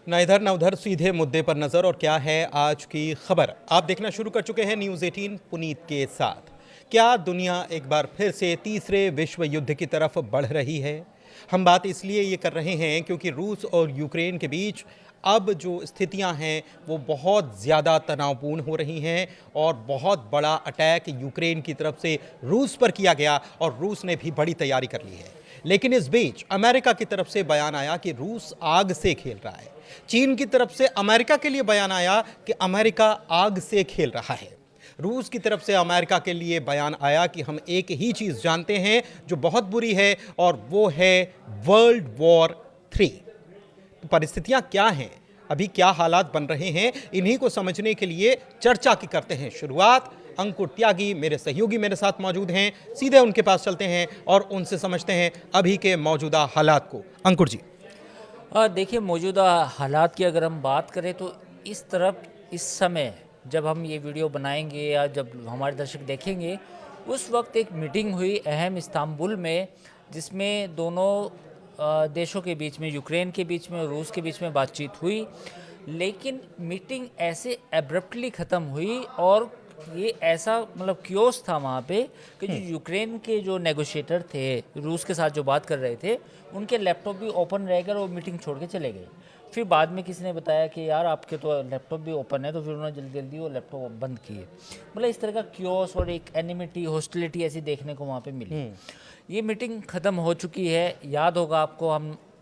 ना इधर ना उधर, सीधे मुद्दे पर नजर। और क्या है आज की खबर, आप देखना शुरू कर चुके हैं न्यूज़ 18 पुनीत के साथ। क्या दुनिया एक बार फिर से तीसरे विश्व युद्ध की तरफ बढ़ रही है? हम बात इसलिए ये कर रहे हैं क्योंकि रूस और यूक्रेन के बीच अब जो स्थितियां हैं वो बहुत ज़्यादा तनावपूर्ण हो रही हैं और बहुत बड़ा अटैक यूक्रेन की तरफ से रूस पर किया गया और रूस ने भी बड़ी तैयारी कर ली है। लेकिन इस बीच अमेरिका की तरफ से बयान आया कि रूस आग से खेल रहा है। चीन की तरफ से अमेरिका के लिए बयान आया कि अमेरिका आग से खेल रहा है। रूस की तरफ से अमेरिका के लिए बयान आया कि हम एक ही चीज़ जानते हैं जो बहुत बुरी है और वो है वर्ल्ड वॉर 3। तो परिस्थितियां क्या हैं, अभी क्या हालात बन रहे हैं, इन्हीं को समझने के लिए चर्चा की करते हैं शुरुआत। अंकुर त्यागी मेरे सहयोगी मेरे साथ मौजूद हैं, सीधे उनके पास चलते हैं और उनसे समझते हैं अभी के मौजूदा हालात को। अंकुर जी। देखिए, मौजूदा हालात की अगर हम बात करें तो इस तरफ इस समय जब हम ये वीडियो बनाएंगे या जब हमारे दर्शक देखेंगे, उस वक्त एक मीटिंग हुई अहम इस्तांबुल में, जिसमें दोनों देशों के बीच में, यूक्रेन के बीच में और रूस के बीच में बातचीत हुई। लेकिन मीटिंग ऐसे एब्रप्टली ख़त्म हुई और ये ऐसा मतलब क्योस था वहाँ पे कि जो यूक्रेन के जो नेगोशिएटर थे रूस के साथ जो बात कर रहे थे, उनके लैपटॉप भी ओपन रह गए और वो मीटिंग छोड़ के चले गए। फिर बाद में किसी ने बताया कि यार आपके तो लैपटॉप भी ओपन है, तो फिर उन्होंने जल्दी जल्दी वो लैपटॉप बंद किए। मतलब इस तरह का क्योस और एक एनिमिटी, हॉस्टिलिटी ऐसी देखने को वहाँ पे मिली। ये मीटिंग ख़त्म हो चुकी है। याद होगा आपको,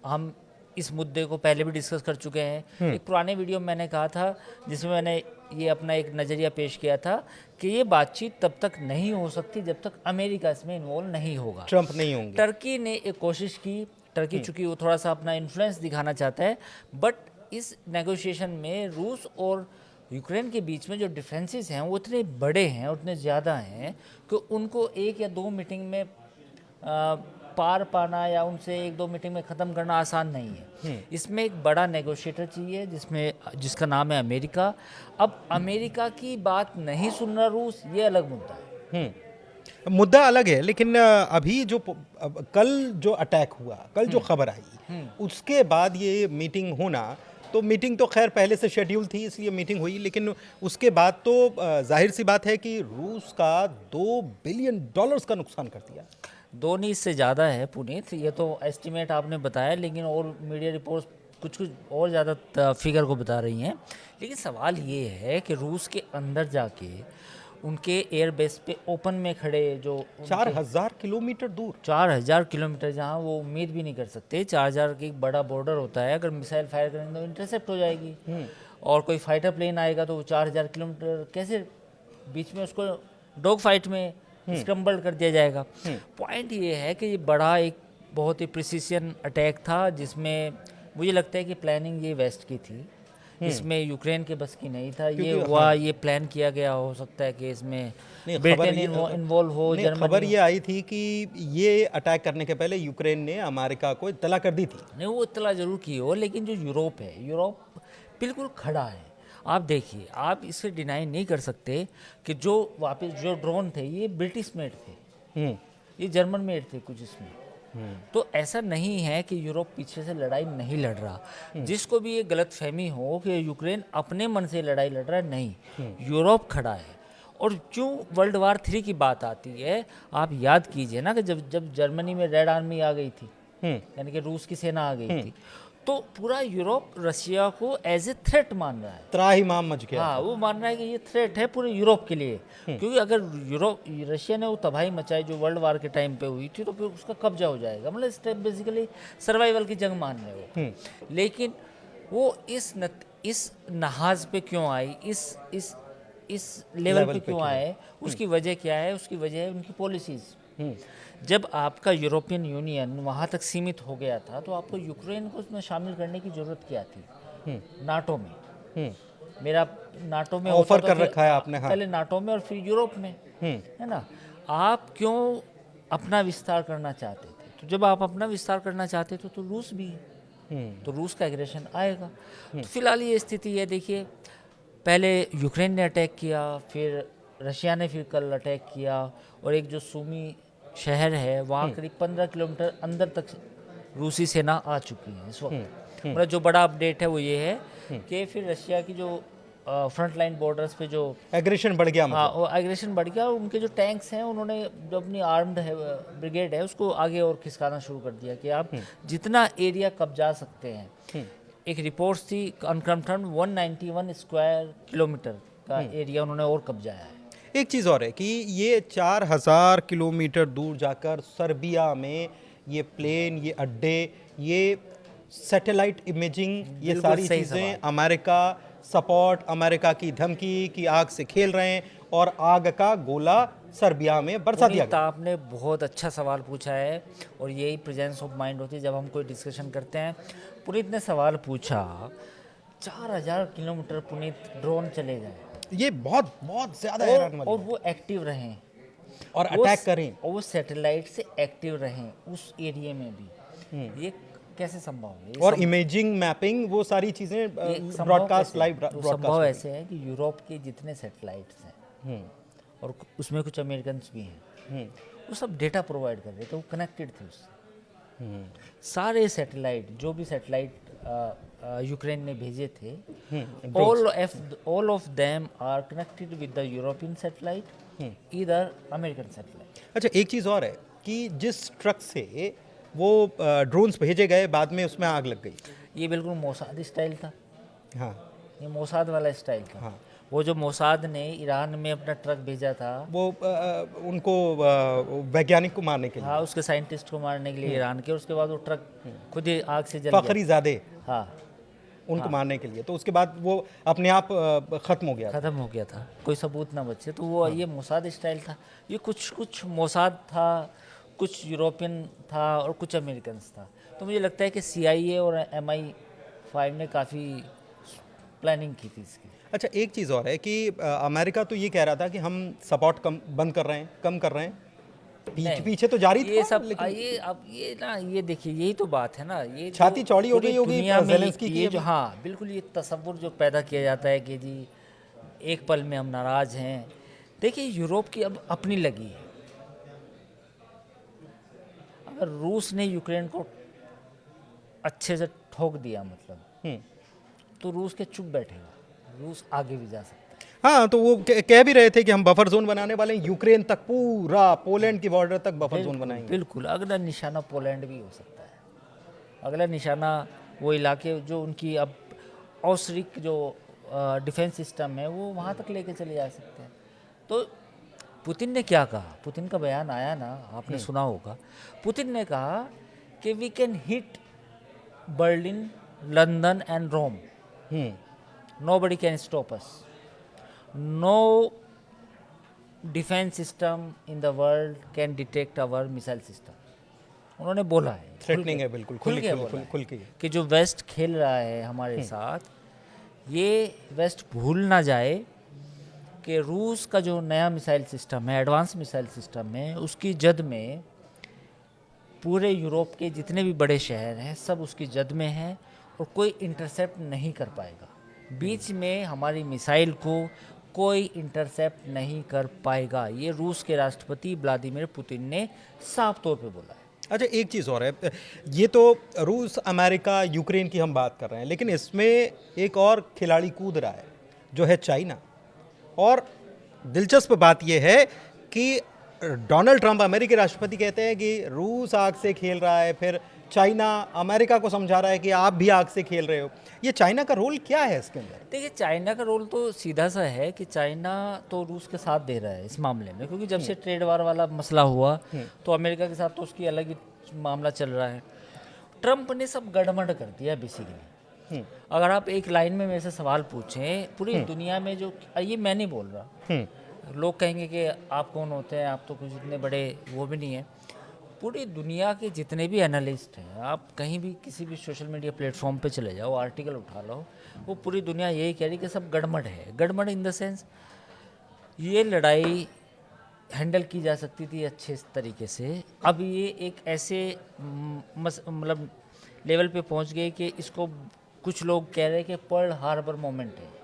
हम इस मुद्दे को पहले भी डिस्कस कर चुके हैं। एक पुराने वीडियो में मैंने कहा था, जिसमें मैंने ये अपना एक नज़रिया पेश किया था कि ये बातचीत तब तक नहीं हो सकती जब तक अमेरिका इसमें इन्वॉल्व नहीं होगा, ट्रंप नहीं होंगे। टर्की ने एक कोशिश की। टर्की चूंकि वो थोड़ा सा अपना इन्फ्लुएंस दिखाना चाहता है, बट इस नेगोशिएशन में रूस और यूक्रेन के बीच में जो डिफरेंसेस हैं वो इतने बड़े हैं और इतने ज़्यादा हैं कि उनको एक या दो मीटिंग में पार पाना या उनसे एक दो मीटिंग में ख़त्म करना आसान नहीं है। इसमें एक बड़ा नेगोशिएटर चाहिए जिसका नाम है अमेरिका। अब अमेरिका की बात नहीं सुन रहा रूस, ये अलग मुद्दा है। मुद्दा अलग है, लेकिन अभी जो कल जो अटैक हुआ, कल जो खबर आई, उसके बाद ये मीटिंग होना, तो मीटिंग तो खैर पहले से शेड्यूल थी इसलिए मीटिंग हुई, लेकिन उसके बाद तो जाहिर सी बात है कि रूस का $2 बिलियन का नुकसान कर दिया। दो नहीं, इससे ज़्यादा है पुनीत। ये तो एस्टिमेट आपने बताया, लेकिन और मीडिया रिपोर्ट्स कुछ कुछ और ज़्यादा फिगर को बता रही हैं। लेकिन सवाल ये है कि रूस के अंदर जाके उनके एयरबेस पे ओपन में खड़े जो 4000 किलोमीटर दूर, 4000 किलोमीटर, जहाँ वो उम्मीद भी नहीं कर सकते। 4000 की एक बड़ा बॉर्डर होता है, अगर मिसाइल फायर करेंगे तो इंटरसेप्ट हो जाएगी और कोई फाइटर प्लेन आएगा तो वो 4000 किलोमीटर कैसे बीच में उसको डॉग फाइट में स्क्रम्बल कर दिया जाएगा। पॉइंट ये है कि ये बड़ा एक बहुत ही प्रिसीशन अटैक था, जिसमें मुझे लगता है कि प्लानिंग ये वेस्ट की थी, इसमें यूक्रेन के बस की नहीं था। ये हुआ, ये प्लान किया गया, हो सकता है कि इसमें ब्रिटेन इन्वॉल्व हो, जर्मनी। खबर ये आई थी कि ये अटैक करने के पहले यूक्रेन ने अमेरिका को इत्तला कर दी थी। नहीं, वो इत्तला जरूर की हो, लेकिन जो यूरोप है, यूरोप बिल्कुल खड़ा है। आप देखिए, आप इसे डिनाई नहीं कर सकते कि जो वापस जो ड्रोन थे ये ब्रिटिश मेड थे, ये जर्मन मेड थे कुछ इसमें। तो ऐसा नहीं है कि यूरोप पीछे से लड़ाई नहीं लड़ रहा। जिसको भी ये गलत फहमी हो कि यूक्रेन अपने मन से लड़ाई लड़ रहा है, नहीं, यूरोप खड़ा है। और क्यों वर्ल्ड वार 3 की बात आती है, आप याद कीजिए ना कि जब जब जर्मनी में रेड आर्मी आ गई थी, यानी कि रूस की सेना आ गई थी, तो पूरा यूरोप रशिया को एज ए थ्रेट मान रहा है। त्राहिमाम मच गया। हाँ, वो मान रहा है कि ये थ्रेट है पूरे यूरोप के लिए। क्योंकि अगर रशिया ने वो तबाही मचाई जो वर्ल्ड वार के टाइम पे हुई थी, तो फिर उसका कब्जा हो जाएगा। मतलब स्टेप बेसिकली सर्वाइवल की जंग मान रहे हो। लेकिन वो इस नहाज पे क्यों आई, इस लेवल पे क्यों आए, उसकी वजह क्या है? उसकी वजह है उनकी पॉलिसीज़। जब आपका यूरोपियन यूनियन वहाँ तक सीमित हो गया था, तो आपको यूक्रेन को उसमें शामिल करने की ज़रूरत क्या थी? नाटो में। मेरा नाटो में ऑफर कर रखा है आपने। हाँ। पहले नाटो में और फिर यूरोप में, है ना? आप क्यों अपना विस्तार करना चाहते थे? तो जब आप अपना विस्तार करना चाहते थे तो रूस भी है, तो रूस का एग्रेशन आएगा। तो फिलहाल ये स्थिति है। देखिए, पहले यूक्रेन ने अटैक किया, फिर रशिया ने फिर कल अटैक किया, और एक जो सूमी शहर है वहाँ करीब 15 किलोमीटर अंदर तक रूसी सेना आ चुकी है इस वक्त। मतलब जो बड़ा अपडेट है वो ये है कि फिर रशिया की जो फ्रंट लाइन बॉर्डर्स पे जो एग्रेशन बढ़ गया हाँ मतलब। वो एग्रेशन बढ़ गया और उनके जो टैंक्स हैं उन्होंने जो अपनी आर्म्ड है ब्रिगेड है उसको आगे और खिसकाना शुरू कर दिया कि आप जितना एरिया कब्जा सकते हैं। एक रिपोर्ट थी अनकन्फर्म्ड 191 स्क्वायर किलोमीटर का एरिया उन्होंने और कब्जाया है। एक चीज़ और है कि ये 4000 किलोमीटर दूर जाकर सर्बिया में ये प्लेन, ये अड्डे, ये सैटेलाइट इमेजिंग, ये बिल्कुल सारी सही चीज़ें सवाल। अमेरिका सपोर्ट, अमेरिका की धमकी की आग से खेल रहे हैं और आग का गोला सर्बिया में बरसा दिया पुनीत, गया। आपने बहुत अच्छा सवाल पूछा है और यही प्रेजेंस ऑफ माइंड होती है जब हम कोई डिस्कशन करते हैं। पुनीत ने सवाल पूछा 4000 किलोमीटर पुनीत ड्रोन चले जाए ये बहुत बहुत ज़्यादा हैरान वाली और बात वो एक्टिव रहें है। और अटैक करें। और वो सैटेलाइट से एक्टिव रहें उस एरिया में भी, ये कैसे संभव है? ये और इमेजिंग, मैपिंग, वो सारी चीज़ें ये संभव ब्रॉडकास्ट, कैसे है? लाइव तो संभव ब्रॉडकास्ट। ऐसे है कि यूरोप के जितने सैटेलाइट्स हैं और उसमें कुछ अमेरिकन भी हैं, वो सब डेटा प्रोवाइड कर रहे थे, वो कनेक्टेड थे उससे। सारे सैटेलाइट जो भी सैटेलाइट यूक्रेन ने भेजे थे, all of them are connected with the European satellite, either American satellite. अच्छा, एक चीज़ और है कि जिस ट्रक से वो ड्रोन्स भेजे गए, बाद में उसमें आग लग गई। ये बिल्कुल मोसाद स्टाइल था, हाँ ये मोसाद वाला स्टाइल था। हाँ। वो जो मोसाद ने ईरान में अपना ट्रक भेजा था, वो उनको वैज्ञानिक को मारने के लिए, हाँ उसके साइंटिस्ट को मारने के लिए ईरान के, उसके बाद वो ट्रक खुद ही आग से जल गया। फखरी ज़ादे, हाँ उनको मारने के लिए, तो उसके बाद वो अपने आप ख़त्म हो गया। ख़त्म हो गया था, कोई सबूत ना बचे। तो वो ये मोसाद स्टाइल था। ये कुछ मोसाद था, कुछ यूरोपियन था और कुछ अमेरिकन था। तो मुझे लगता है कि CIA और MI5 ने काफ़ी प्लानिंग की थी इसकी। अच्छा, एक चीज़ और है कि अमेरिका तो ये कह रहा था कि हम सपोर्ट बंद कर रहे हैं, कम कर रहे हैं, नहीं, पीछे तो जारी ये था, सब लेकिन ये अब ये ना, ये देखिए यही तो बात है ना, ये छाती जो चौड़ी हो पूरी गई होगी दुनिया में ज़ेलेंस्की की ये जो, अभी। हाँ बिल्कुल, ये तसव्वुर जो पैदा किया जाता है कि जी एक पल में हम नाराज़ हैं। देखिए यूरोप की अब अपनी लगी है। अगर रूस ने यूक्रेन को अच्छे से ठोक दिया मतलब, तो रूस के चुप बैठेगा, रूस आगे भी जा सकता है। हाँ, तो वो कह भी रहे थे कि हम बफर जोन बनाने वाले हैं, यूक्रेन तक, पूरा पोलैंड की बॉर्डर तक बफर जोन बनाएंगे। बिल्कुल, अगला निशाना पोलैंड भी हो सकता है। अगला निशाना वो इलाके जो उनकी अब औसरिक जो डिफेंस सिस्टम है वो वहाँ तक लेके चले जा सकते हैं। तो पुतिन ने क्या कहा, पुतिन का बयान आया ना, आपने सुना होगा। पुतिन ने कहा कि we can hit Berlin, London and Rome, nobody can stop us, no defence system in the world can detect our missile system. उन्होंने बोला है, थ्रेटनिंग है, बिल्कुल खुल के खुल बोला है खुल के। कि जो वेस्ट खेल रहा है हमारे साथ, ये वेस्ट भूल ना जाए कि रूस का जो नया मिसाइल सिस्टम है, एडवांस मिसाइल सिस्टम है, उसकी जद में पूरे यूरोप के जितने भी बड़े शहर हैं सब उसकी जद में हैं और कोई इंटरसेप्ट नहीं कर पाएगा। बीच में हमारी मिसाइल को कोई इंटरसेप्ट नहीं कर पाएगा। ये रूस के राष्ट्रपति व्लादिमीर पुतिन ने साफ तौर पे बोला है। अच्छा, एक चीज़ और है, ये तो रूस, अमेरिका, यूक्रेन की हम बात कर रहे हैं, लेकिन इसमें एक और खिलाड़ी कूद रहा है जो है चाइना। और दिलचस्प बात यह है कि डोनाल्ड ट्रंप, अमेरिकी राष्ट्रपति, कहते हैं कि रूस आग से खेल रहा है, फिर चाइना अमेरिका को समझा रहा है कि आप भी आग से खेल रहे हो। ये चाइना का रोल क्या है इसके अंदर? देखिए, चाइना का रोल तो सीधा सा है कि चाइना तो रूस के साथ दे रहा है इस मामले में, क्योंकि जब से ट्रेड वार वाला मसला हुआ तो अमेरिका के साथ तो उसकी अलग ही मामला चल रहा है। ट्रंप ने सब गड़बड़ कर दिया बेसिकली। अगर आप एक लाइन में मेरे से सवाल पूछें, पूरी दुनिया में जो, ये मैं नहीं बोल रहा, लोग कहेंगे कि आप कौन होते हैं, आप तो कुछ इतने बड़े वो भी नहीं है। पूरी दुनिया के जितने भी एनालिस्ट हैं, आप कहीं भी किसी भी सोशल मीडिया प्लेटफॉर्म पे चले जाओ, आर्टिकल उठा लो, वो पूरी दुनिया यही कह रही कि सब गड़बड़ है। गड़बड़ इन द सेंस, ये लड़ाई हैंडल की जा सकती थी अच्छे तरीके से, अब ये एक ऐसे मतलब लेवल पे पहुंच गए कि इसको कुछ लोग कह रहे हैं कि पर्ल हार्बर मोमेंट है।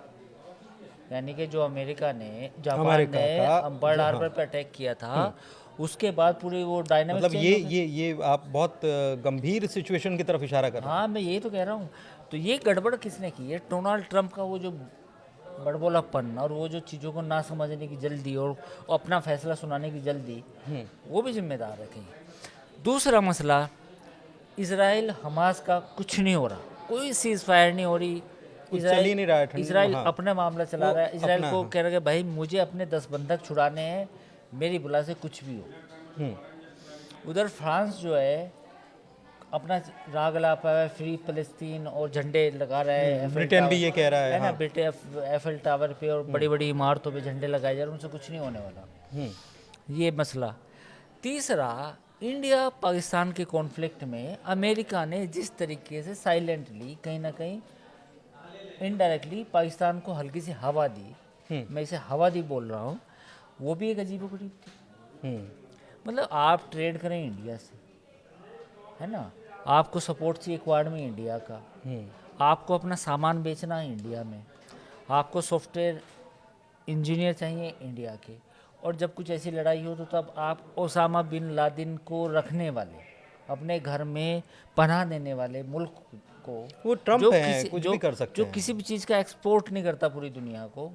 यानी कि जो अमेरिका ने, जापान ने पर्ल हार्बर पे अटैक किया था, उसके बाद पूरी वो डायनामिक मतलब ये आप बहुत गंभीर सिचुएशन की तरफ इशारा कर रहे हाँ मैं यही तो कह रहा हूँ। तो ये गड़बड़ किसने की है? डोनाल्ड ट्रंप का वो जो बड़बोलापन और वो जो चीज़ों को ना समझने की जल्दी और अपना फैसला सुनाने की जल्दी, वो भी जिम्मेदार है कहीं। दूसरा मसला, इसराइल हमास का कुछ नहीं हो रहा, कोई सीज फायर नहीं हो रही। कुछ चल ही नहीं रहा है इसराइल हाँ। अपना मामला चला वो रहा है। इसराइल अपना, को हाँ। कह रहा है कि भाई मुझे अपने 10 बंधक छुड़ाने हैं, मेरी बुला से कुछ भी हो। हम्म। उधर फ्रांस जो है अपना राग अला पाया है, फ्री फ़लस्तीन और झंडे लगा रहा है। एफएल ब्रिटेन भी टावर- ये कह रहा है, ना हाँ। ब्रिटेन एफएल टावर पे और बड़ी बड़ी इमारतों पे झंडे लगाए जा रहे हैं, उनसे कुछ नहीं होने वाला। ये मसला। तीसरा, इंडिया पाकिस्तान के कॉन्फ्लिक्ट में अमेरिका ने जिस तरीके से साइलेंटली कहीं ना कहीं इनडायरेक्टली पाकिस्तान को हल्की सी हवा दी, मैं इसे हवा दी बोल रहा हूँ, वो भी एक अजीबोगरीब थी। मतलब आप ट्रेड करें इंडिया से, है ना, आपको सपोर्ट चाहिए क्वाड में इंडिया का, आपको अपना सामान बेचना है इंडिया में, आपको सॉफ्टवेयर इंजीनियर चाहिए इंडिया के, और जब कुछ ऐसी लड़ाई हो तो तब आप ओसामा बिन लादेन को रखने वाले, अपने घर में पनाह देने वाले मुल्क को, वो ट्रम्प है, कुछ भी कर सकते जो हैं। किसी भी चीज़ का एक्सपोर्ट नहीं करता पूरी दुनिया को,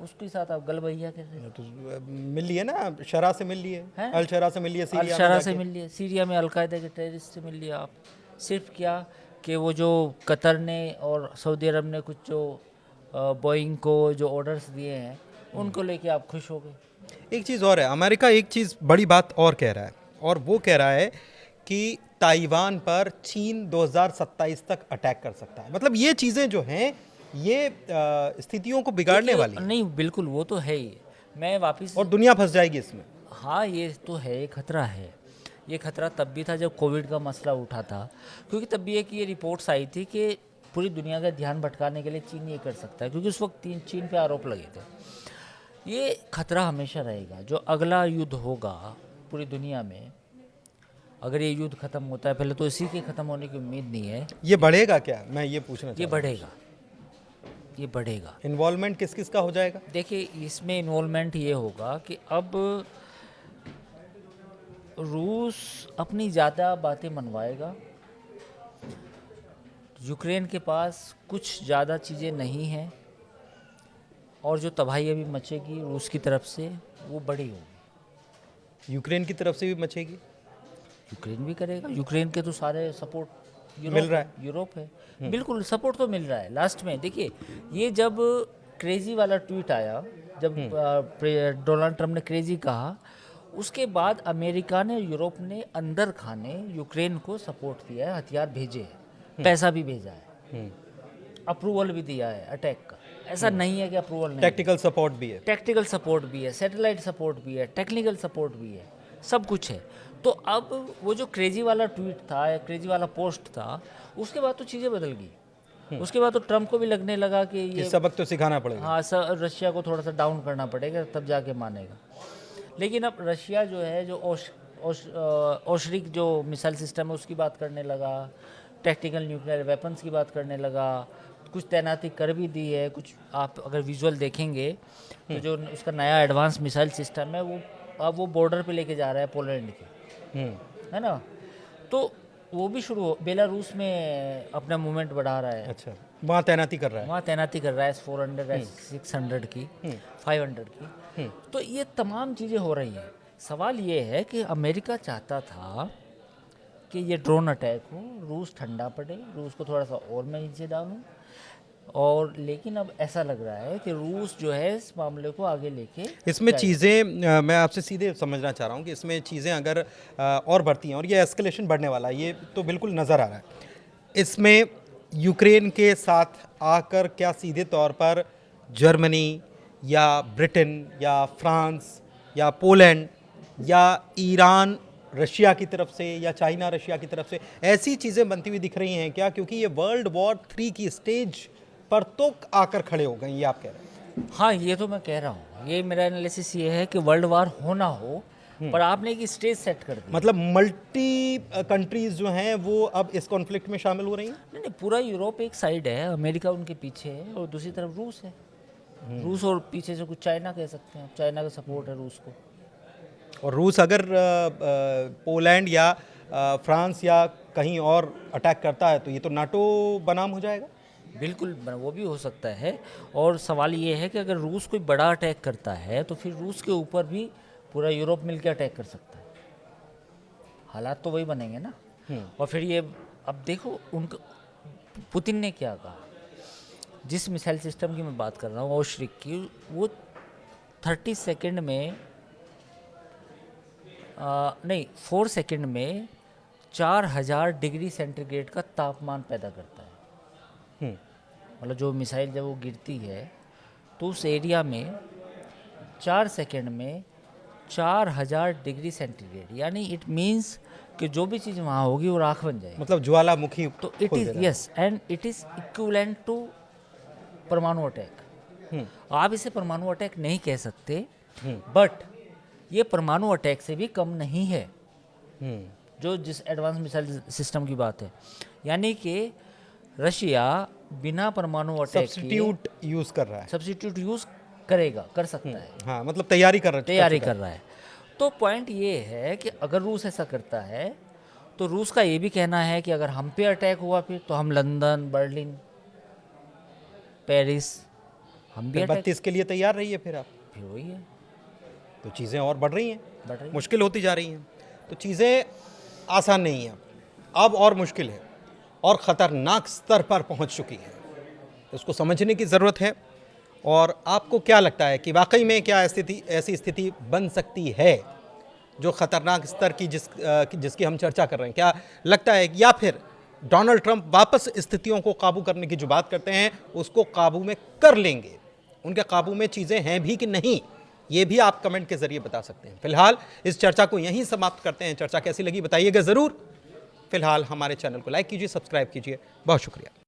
उसके साथ आप गलबैया कर रहे हैं। तो मिल लिए ना, शरा से मिल लिए, हैं? अल शरा से मिल लिए, सीरिया में अल-शरा से जाके। मिल लिए, सीरिया में अलकायदा के टेररिस्ट से मिल लिया आप। सिर्फ क्या कि वो जो कतर ने और सऊदी अरब ने कुछ जो बोइंग को जो ऑर्डर्स दिए हैं उनको लेके आप खुश हो गए। एक चीज़ और है, अमेरिका एक चीज़ बड़ी बात और कह रहा है, और वो कह रहा है कि ताइवान पर चीन 2027 तक अटैक कर सकता है। मतलब ये चीज़ें जो हैं ये स्थितियों को बिगाड़ने वाली हैं, नहीं बिल्कुल, वो तो है ही। मैं वापस और दुनिया फंस जाएगी इसमें। हाँ ये तो है, खतरा है। ये खतरा तब भी था जब कोविड का मसला उठा था, क्योंकि तब भी एक ये रिपोर्ट्स आई थी कि पूरी दुनिया का ध्यान भटकाने के लिए चीन ये कर सकता है, क्योंकि उस वक्त चीन पे आरोप लगे थे। ये खतरा हमेशा रहेगा। जो अगला युद्ध होगा पूरी दुनिया में, अगर ये युद्ध खत्म होता है, पहले तो इसी के खत्म होने की उम्मीद नहीं है। ये बढ़ेगा क्या, मैं ये पूछना ये चाहता हूँ। बढ़ेगा, ये बढ़ेगा। इन्वॉल्वमेंट किस किस का हो जाएगा? देखिए इसमें इन्वॉल्वमेंट ये होगा कि अब रूस अपनी ज़्यादा बातें मनवाएगा। यूक्रेन के पास कुछ ज़्यादा चीज़ें नहीं हैं, और जो तबाही अभी मचेगी रूस की तरफ से वो बड़ी होगी। यूक्रेन की तरफ से भी मचेगी? यूक्रेन भी करेगा। यूक्रेन के तो सारे सपोर्ट मिल रहा है। यूरोप है। बिल्कुल सपोर्ट तो मिल रहा है। लास्ट में देखिए, ये जब क्रेजी वाला ट्वीट आया, जब डोनाल्ड ट्रंप ने क्रेजी कहा, उसके बाद अमेरिका ने, यूरोप ने अंदर खाने यूक्रेन को सपोर्ट दिया है, हथियार भेजे हैं, पैसा भी भेजा है, अप्रूवल भी दिया है अटैक का। ऐसा नहीं है कि अप्रूवल नहीं। टेक्निकल सपोर्ट भी है। टेक्निकल सपोर्ट भी है, सैटेलाइट सपोर्ट भी है, टेक्निकल सपोर्ट भी है, सब कुछ है। तो अब वो जो क्रेजी वाला ट्वीट था या क्रेजी वाला पोस्ट था, उसके बाद तो चीज़ें बदल गई। उसके बाद तो ट्रंप को भी लगने लगा कि ये सबक तो सिखाना पड़ेगा। हाँ रशिया को थोड़ा सा डाउन करना पड़ेगा, तब जाके मानेगा। लेकिन अब रशिया जो है, जो ओशरिक जो मिसाइल सिस्टम है उसकी बात करने लगा, टैक्टिकल न्यूक्लियर वेपन्स की बात करने लगा, कुछ तैनाती कर भी दी है। कुछ आप अगर विजुअल देखेंगे तो जो उसका नया एडवांस मिसाइल सिस्टम है वो अब वो बॉर्डर पे लेके जा रहा है पोलैंड के, है ना। तो वो भी शुरू हो, बेलारूस में अपना मूवमेंट बढ़ा रहा है। अच्छा, वहाँ तैनाती कर रहा है। वहाँ तैनाती कर रहा है S-400 S-600 की, 500 की। तो ये तमाम चीज़ें हो रही हैं। सवाल ये है कि अमेरिका चाहता था कि ये ड्रोन अटैक हो, रूस ठंडा पड़े, रूस को थोड़ा सा और मैं नीचे डालूं, और लेकिन अब ऐसा लग रहा है कि रूस जो है इस मामले को आगे लेके इसमें चीज़ें मैं आपसे सीधे समझना चाह रहा हूँ कि इसमें चीज़ें अगर और बढ़ती हैं और ये एस्केलेशन बढ़ने वाला है, ये तो बिल्कुल नज़र आ रहा है। इसमें यूक्रेन के साथ आकर क्या सीधे तौर पर जर्मनी या ब्रिटेन या फ्रांस या पोलैंड या ईरान रशिया की तरफ से या चाइना रशिया की तरफ से ऐसी चीज़ें बनती हुई दिख रही हैं क्या? क्योंकि ये वर्ल्ड वॉर 3 की स्टेज पर तो आकर खड़े हो गए, ये आप कह रहे हैं। हाँ ये तो मैं कह रहा हूँ, ये मेरा एनालिसिस ये है कि वर्ल्ड वार होना हो, पर आपने एक स्टेज सेट कर दी। मतलब मल्टी कंट्रीज जो हैं वो अब इस कॉन्फ्लिक्ट में शामिल हो रही हैं। नहीं नहीं, पूरा यूरोप एक साइड है, अमेरिका उनके पीछे है, और दूसरी तरफ रूस है। रूस और पीछे से कुछ चाइना कह सकते हैं, चाइना का सपोर्ट है रूस को। और रूस अगर पोलैंड या फ्रांस या कहीं और अटैक करता है तो ये तो नाटो बनाम हो जाएगा। बिल्कुल वो भी हो सकता है। और सवाल ये है कि अगर रूस कोई बड़ा अटैक करता है तो फिर रूस के ऊपर भी पूरा यूरोप मिलकर अटैक कर सकता है। हालात तो वही बनेंगे ना। और फिर ये अब देखो उनका पुतिन ने क्या कहा, जिस मिसाइल सिस्टम की मैं बात कर रहा हूँ ओश्रिक की, वो 30 सेकंड में नहीं 4 सेकंड में 4000 डिग्री सेंटीग्रेड का तापमान पैदा करता है। मतलब जो मिसाइल जब वो गिरती है तो उस एरिया में 4 सेकंड में 4000 डिग्री सेंटीग्रेड, यानी इट मीन्स कि जो भी चीज़ वहाँ होगी वो राख बन जाएगी। मतलब ज्वालामुखी तो it is yes and it is equivalent to परमाणु अटैक। आप इसे परमाणु अटैक नहीं कह सकते, बट ये परमाणु अटैक से भी कम नहीं है। जो जिस एडवांस मिसाइल सिस्टम की बात है, यानी कि रशिया बिना परमाणु अटैक सब्स्टिट्यूट यूज कर रहा है। सब्स्टिट्यूट यूज करेगा, कर सकता है। हाँ, मतलब तैयारी कर रहा है। तो पॉइंट ये है कि अगर रूस ऐसा करता है तो रूस का ये भी कहना है कि अगर हम पे अटैक हुआ फिर तो हम लंदन, बर्लिन, पेरिस हम भी अटैक 32 के लिए तैयार रहिए। फिर आप फिर वही है, तो चीज़ें और बढ़ रही हैं, बढ़ रही है। मुश्किल होती जा रही हैं। तो चीज़ें आसान नहीं हैं, अब और मुश्किल है और ख़तरनाक स्तर पर पहुंच चुकी है। इसको समझने की ज़रूरत है। और आपको क्या लगता है कि वाकई में क्या ऐसी स्थिति बन सकती है जो ख़तरनाक स्तर की जिसकी हम चर्चा कर रहे हैं? क्या लगता है, या फिर डोनाल्ड ट्रंप वापस स्थितियों को काबू करने की जो बात करते हैं उसको काबू में कर लेंगे? उनके काबू में चीज़ें हैं भी कि नहीं, ये भी आप कमेंट के ज़रिए बता सकते हैं। फिलहाल इस चर्चा को यहीं समाप्त करते हैं। चर्चा कैसी लगी बताइएगा ज़रूर। फिलहाल हमारे चैनल को लाइक कीजिए, सब्सक्राइब कीजिए। बहुत शुक्रिया।